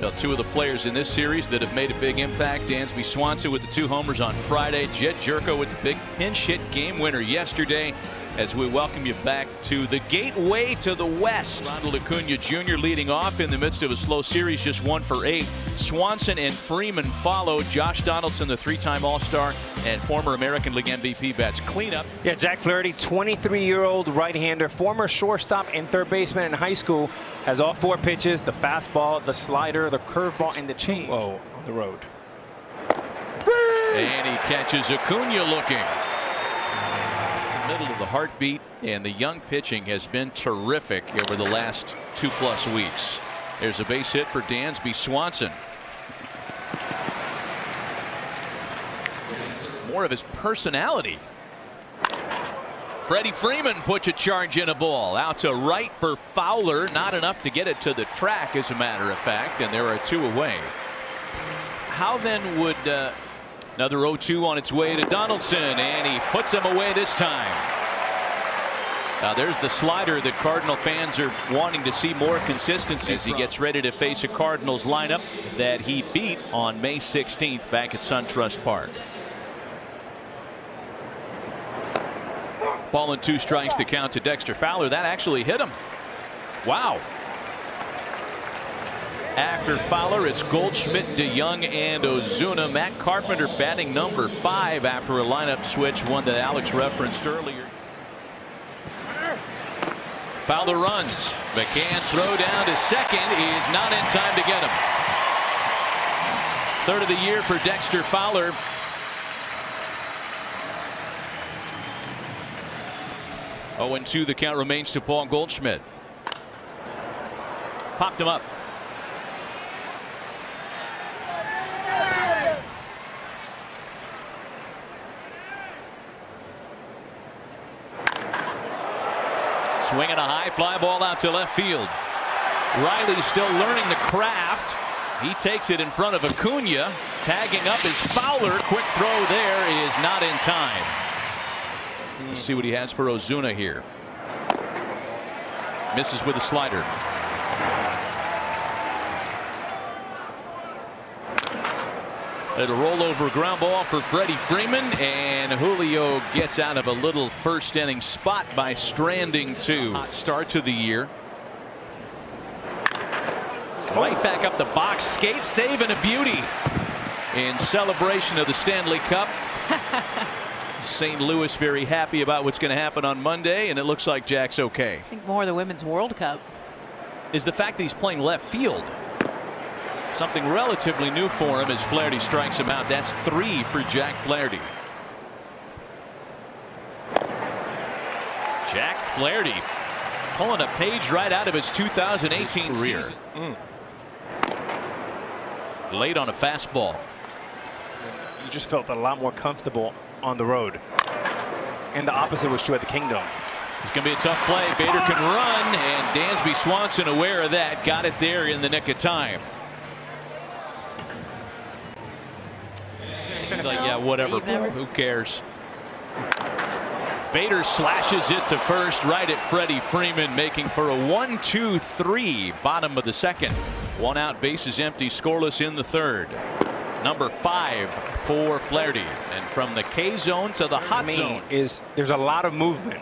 Well, two of the players in this series that have made a big impact. Dansby Swanson with the 2 homers on Friday. Jed Jerko with the big pinch hit game winner yesterday. As we welcome you back to the gateway to the West. Ronald Acuna Jr. leading off in the midst of a slow series, just 1 for 8. Swanson and Freeman follow. Josh Donaldson, the 3-time All-Star and former American League MVP, bats cleanup. Yeah, Jack Flaherty, 23-year-old right-hander, former shortstop and third baseman in high school, has all 4 pitches: the fastball, the slider, the curveball, and the change. On the road. And he catches Acuna looking. Middle of the heartbeat, and the young pitching has been terrific over the last 2+ weeks. There's a base hit for Dansby Swanson. More of his personality. Freddie Freeman puts a charge in a ball out to right for Fowler. Not enough to get it to the track, as a matter of fact, and there are 2 away. How then would another 0-2 on its way to Donaldson, and he puts him away this time. Now there's the slider that Cardinal fans are wanting to see more consistency as he gets ready to face a Cardinals lineup that he beat on May 16th back at SunTrust Park. Ball and 2 strikes to count to Dexter Fowler. That actually hit him. Wow. After Fowler, it's Goldschmidt, DeYoung, and Ozuna. Matt Carpenter batting number 5 after a lineup switch, one that Alex referenced earlier. Fowler runs. McCann's throw down to second is not in time to get him. 3rd of the year for Dexter Fowler. Oh, and 2 the count remains to Paul Goldschmidt. Popped him up. Swinging a high fly ball out to left field. Riley's still learning the craft. He takes it in front of Acuna. Tagging up is Fowler. Quick throw there is not in time. Let's see what he has for Ozuna here. Misses with a slider. It'll roll over ground ball for Freddie Freeman, and Julio gets out of a little first inning spot by stranding 2. Hot start to the year. Right back up the box, skate save, and a beauty in celebration of the Stanley Cup. St. Louis very happy about what's going to happen on Monday, and it looks like Jack's okay. I think more the Women's World Cup is the fact that he's playing left field. Something relatively new for him as Flaherty strikes him out. That's 3 for Jack Flaherty. Jack Flaherty pulling a page right out of his 2018 career. Season. Late on a fastball. You just felt a lot more comfortable on the road. And the opposite was true at the Kingdom. It's going to be a tough play. Bader can run, and Dansby Swanson, aware of that, got it there in the nick of time. Like, yeah, whatever. Who cares? Bader slashes it to first, right at Freddie Freeman, making for a 1-2-3 bottom of the 2nd. 1 out, bases empty, scoreless in the 3rd. Number 5 for Flaherty, and from the K zone to the hot zone is there's a lot of movement.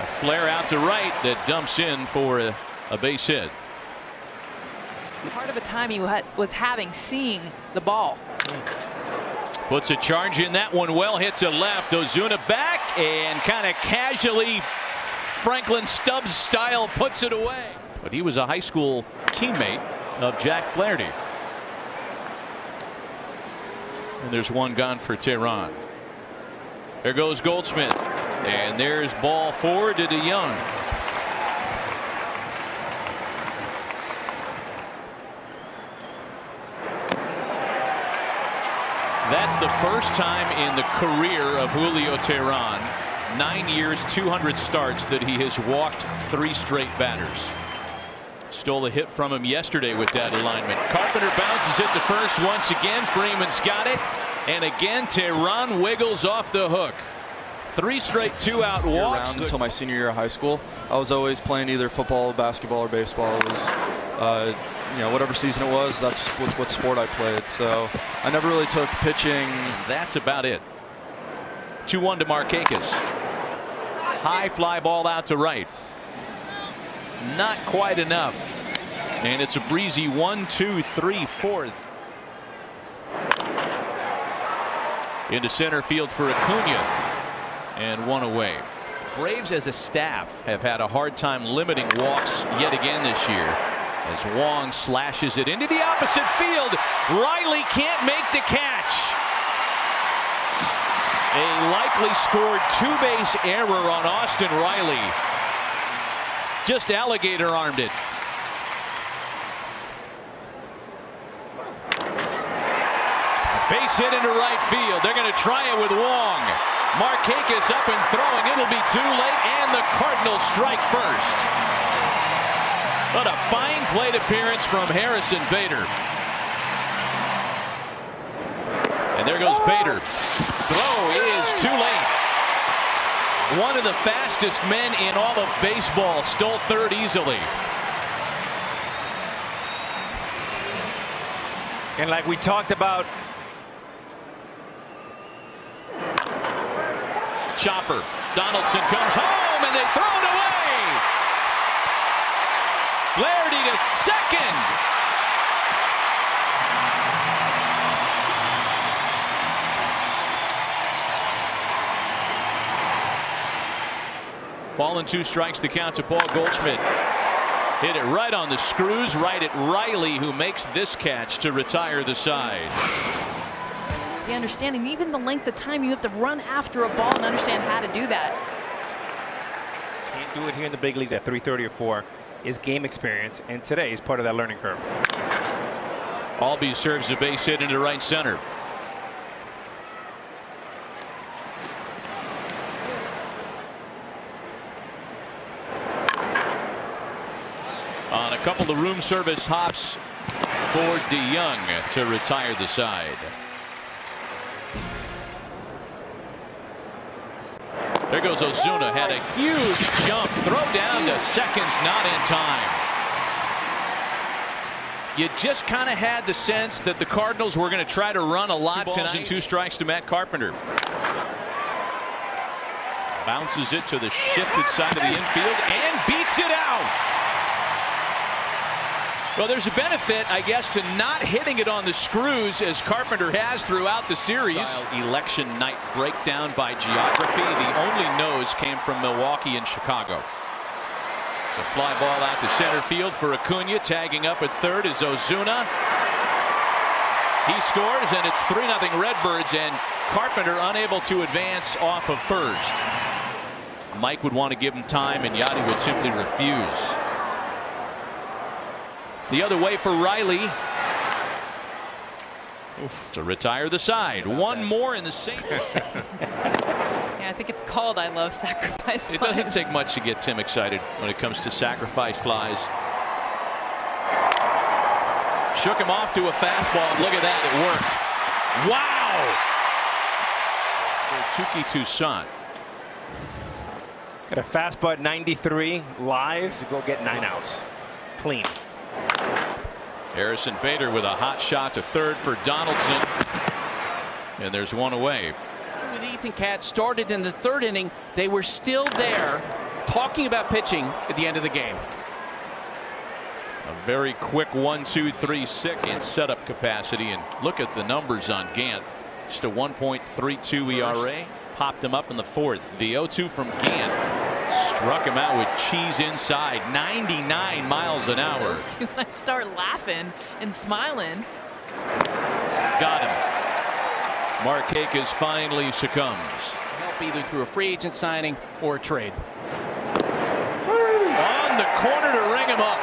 A flare out to right that dumps in for a base hit. Part of the time he was having seeing the ball. Puts a charge in that one, well hit to left. Ozuna back and kind of casually Franklin Stubbs style puts it away. But he was a high school teammate of Jack Flaherty. And there's 1 gone for Tehran. There goes Goldschmidt, and there's ball 4 to DeYoung. That's the first time in the career of Julio Tehran, 9 years, 200 starts, that he has walked 3 straight batters. Stole a hit from him yesterday with that alignment. Carpenter bounces it to first once again. Freeman's got it. And again, Tehran wiggles off the hook. 3 straight 2-out walks. Around until my senior year of high school, I was always playing either football, basketball, or baseball. It was, you know, whatever season it was, that's what sport I played. So I never really took pitching. That's about it. 2-1 to Markakis. High fly ball out to right. Not quite enough. And it's a breezy 1, 2, 3, 4th. Into center field for Acuna. And 1 away. Braves as a staff have had a hard time limiting walks yet again this year. As Wong slashes it into the opposite field. Riley can't make the catch. A likely scored 2-base error on Austin Riley. Just alligator armed it. Base hit into right field. They're going to try it with Wong. Markakis up and throwing. It'll be too late, and the Cardinals strike first. What a fine plate appearance from Harrison Bader. And there goes Bader. Throw is too late. One of the fastest men in all of baseball stole third easily. And like we talked about, Chopper. Donaldson comes home and they throw it away. Flaherty to second. Ball and 2 strikes, the count to Paul Goldschmidt. Hit it right on the screws, right at Riley, who makes this catch to retire the side. The understanding, even the length of time you have to run after a ball and understand how to do that. Can't do it here in the big leagues at 3:30 or 4. Is game experience, and today is part of that learning curve. Albies serves a base hit into right center. On a couple of room service hops for DeYoung to retire the side. There goes Ozuna. Had a huge jump. Throw down to seconds, not in time. You just kind of had the sense that the Cardinals were going to try to run a lot tonight. And 2 strikes to Matt Carpenter. Bounces it to the shifted side of the infield and beats it out. Well, there's a benefit, I guess, to not hitting it on the screws as Carpenter has throughout the series. Election night breakdown by geography. The only no's came from Milwaukee and Chicago. It's a fly ball out to center field for Acuna. Tagging up at third is Ozuna. He scores, and it's 3-0 Redbirds, and Carpenter unable to advance off of first. Mike would want to give him time, and Yachty would simply refuse. The other way for Riley to retire the side. One more in the same. Yeah, I think it's called I Love Sacrifice Flies. It doesn't take much to get Tim excited when it comes to sacrifice flies. Shook him off to a fastball. Look at that. It worked. Wow. For Tuki Toussaint. Got a fastball at 93 live to go get 9 outs. Clean. Harrison Bader with a hot shot to third for Donaldson. And there's 1 away. With Ethan Katz started in the 3rd inning, they were still there talking about pitching at the end of the game. A very quick 1, 2, 3, 6 in setup capacity. And look at the numbers on Gant. Just a 1.32 ERA. Popped him up in the 4th. The 0-2 from Gant. Struck him out with cheese inside. 99 miles an hour. Those two, I start laughing and smiling. Got him. Markakis finally succumbs. Help either through a free agent signing or a trade. On the corner to ring him up.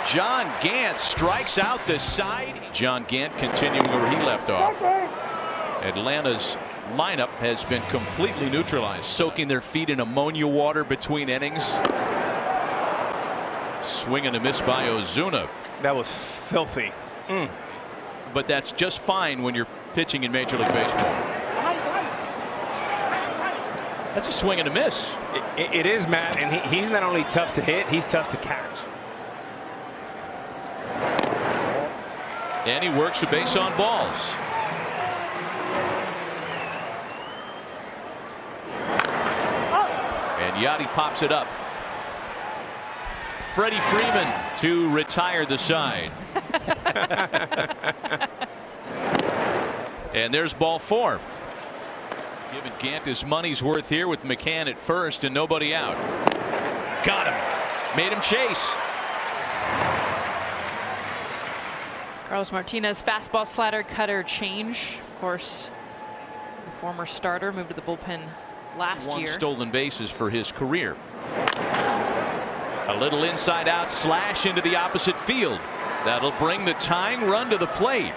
John Gant strikes out the side. John Gant continuing where he left off. Atlanta's lineup has been completely neutralized, soaking their feet in ammonia water between innings. Swing and a miss by Ozuna. That was filthy. But that's just fine when you're pitching in Major League Baseball. That's a swing and a miss. It is, Matt, and he's not only tough to hit, he's tough to catch. And he works the base on balls. And Yachty pops it up. Freddie Freeman to retire the side. And there's ball 4. Giving Gant his money's worth here with McCann at first and nobody out. Got him. Made him chase. Carlos Martinez, fastball, slider, cutter, change. Of course, the former starter moved to the bullpen last year. 1 stolen bases for his career. A little inside out slash into the opposite field. That'll bring the tying run to the plate.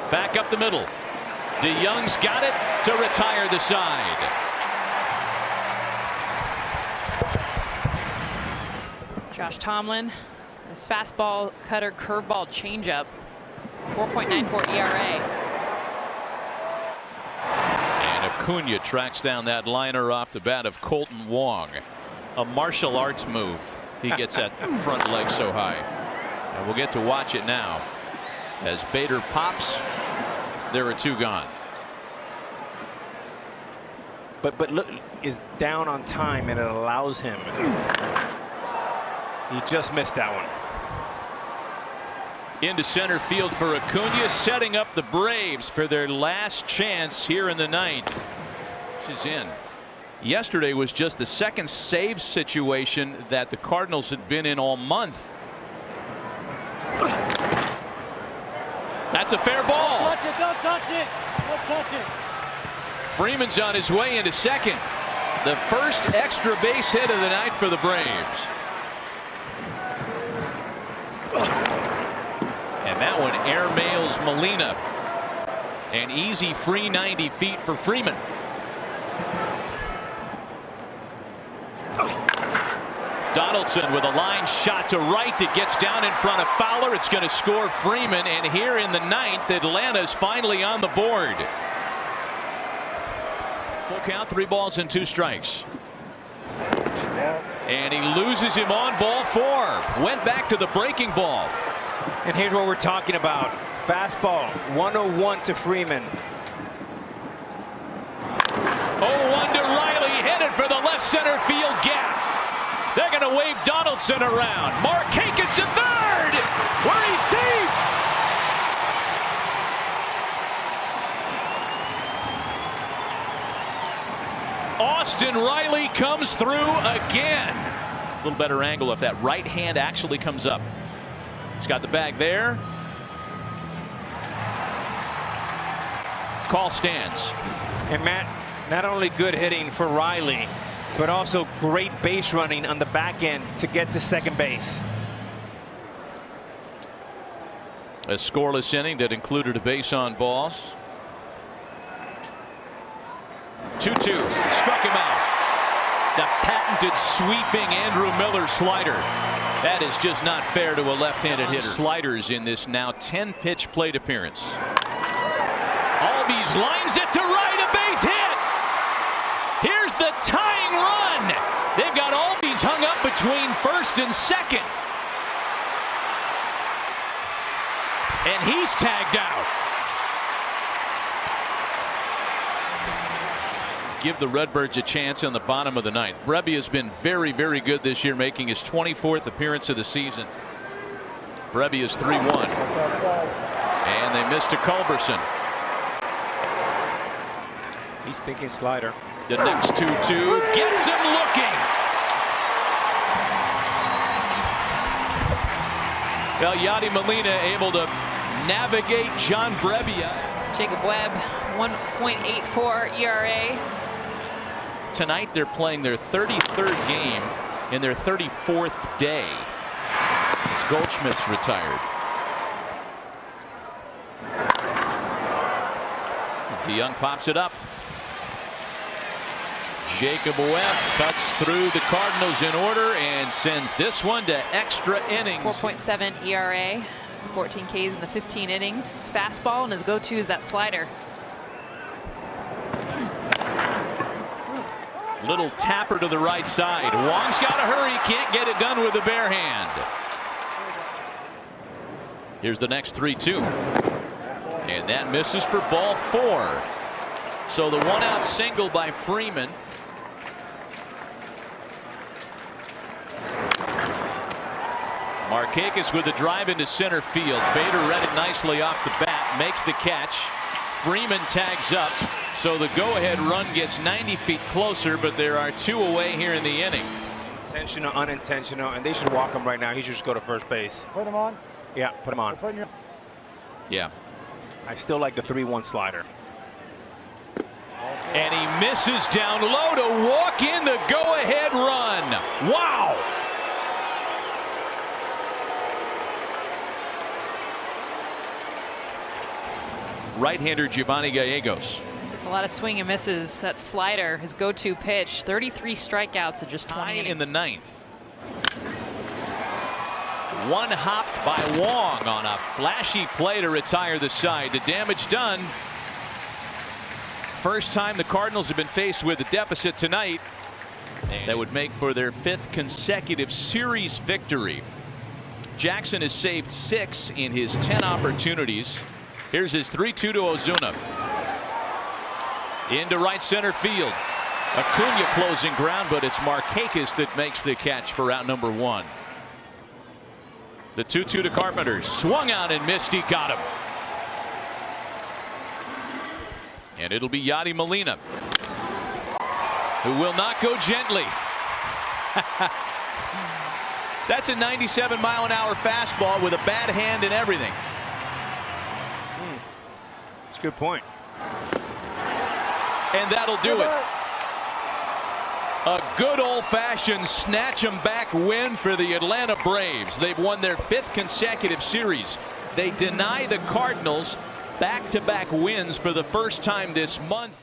Back up the middle. DeYoung's got it to retire the side. Josh Tomlin, his fastball, cutter, curveball, changeup. 4.94 ERA. And Acuna tracks down that liner off the bat of Colton Wong. A martial arts move. He gets that front leg so high. And we'll get to watch it now. As Bader pops, there are 2 gone. But look, is down on time, and it allows him. He just missed that one. Into center field for Acuna, setting up the Braves for their last chance here in the 9th. Which is in. Yesterday was just the second save situation that the Cardinals had been in all month. That's a fair ball. Don't touch it, don't touch it, don't touch it. Freeman's on his way into second. The first extra base hit of the night for the Braves. And that one airmails Molina. An easy free 90 feet for Freeman. Donaldson with a line shot to right that gets down in front of Fowler. It's going to score Freeman, and here in the 9th, Atlanta's finally on the board. Full count, 3 balls and 2 strikes. And he loses him on ball 4. Went back to the breaking ball. And here's what we're talking about. Fastball, 101 to Freeman. 0-1 to Riley, headed for the left center field gap. They're going to wave Donaldson around. Markakis to third, where he's safe. Austin Riley comes through again. A little better angle if that right hand actually comes up. He's got the bag there. Call stands. And Matt, not only good hitting for Riley, but also great base running on the back end to get to second base. A scoreless inning that included a base on balls. 2-2. Struck him out. The patented sweeping Andrew Miller slider. That is just not fair to a left-handed hitter. Sliders in this now 10-pitch plate appearance. Albies lines it to right, a base hit. Here's the tying run. They've got Albies hung up between first and second. And he's tagged out. Give the Redbirds a chance in the bottom of the 9th. Brebbia has been very, very good this year, making his 24th appearance of the season. Brebbia's 3-1. And they missed to Culberson. He's thinking slider. The next 2-2 gets him looking. Well, Yadi Molina able to navigate John Brebbia. Jacob Webb, 1.84 ERA. Tonight they're playing their 33rd game in their 34th day as Goldschmidt's retired. DeYoung pops it up. Jacob Webb cuts through the Cardinals in order and sends this one to extra innings. 4.7 ERA 14 Ks in the 15 innings. Fastball, and his go-to is that slider. Little tapper to the right side. Wong's got to hurry. Can't get it done with the bare hand. Here's the next 3-2. And that misses for ball 4. So the 1-out single by Freeman. Markakis with a drive into center field. Bader read it nicely off the bat. Makes the catch. Freeman tags up. So the go-ahead run gets 90 feet closer, but there are 2 away here in the inning. Intentional, unintentional, and they should walk him right now. He should just go to first base. Put him on. Yeah, put him on. Yeah. I still like the 3-1 slider. And he misses down low to walk in the go-ahead run. Wow. Right-hander Giovanni Gallegos. It's a lot of swing and misses. That slider, his go-to pitch. 33 strikeouts in just 20 innings. In the 9th. One hop by Wong on a flashy play to retire the side. The damage done. First time the Cardinals have been faced with a deficit tonight. That would make for their 5th consecutive series victory. Jackson has saved 6 in his 10 opportunities. Here's his 3-2 to Ozuna. Into right center field. Acuna closing ground, but it's Markakis that makes the catch for out number 1. The 2-2 to Carpenter. Swung out and missed. He got him. And it'll be Yadi Molina, who will not go gently. That's a 97-mile-an-hour fastball with a bad hand and everything. That's a good point. And that'll do it. A good old-fashioned snatch-em-back win for the Atlanta Braves. They've won their 5th consecutive series. They deny the Cardinals back-to-back wins for the first time this month.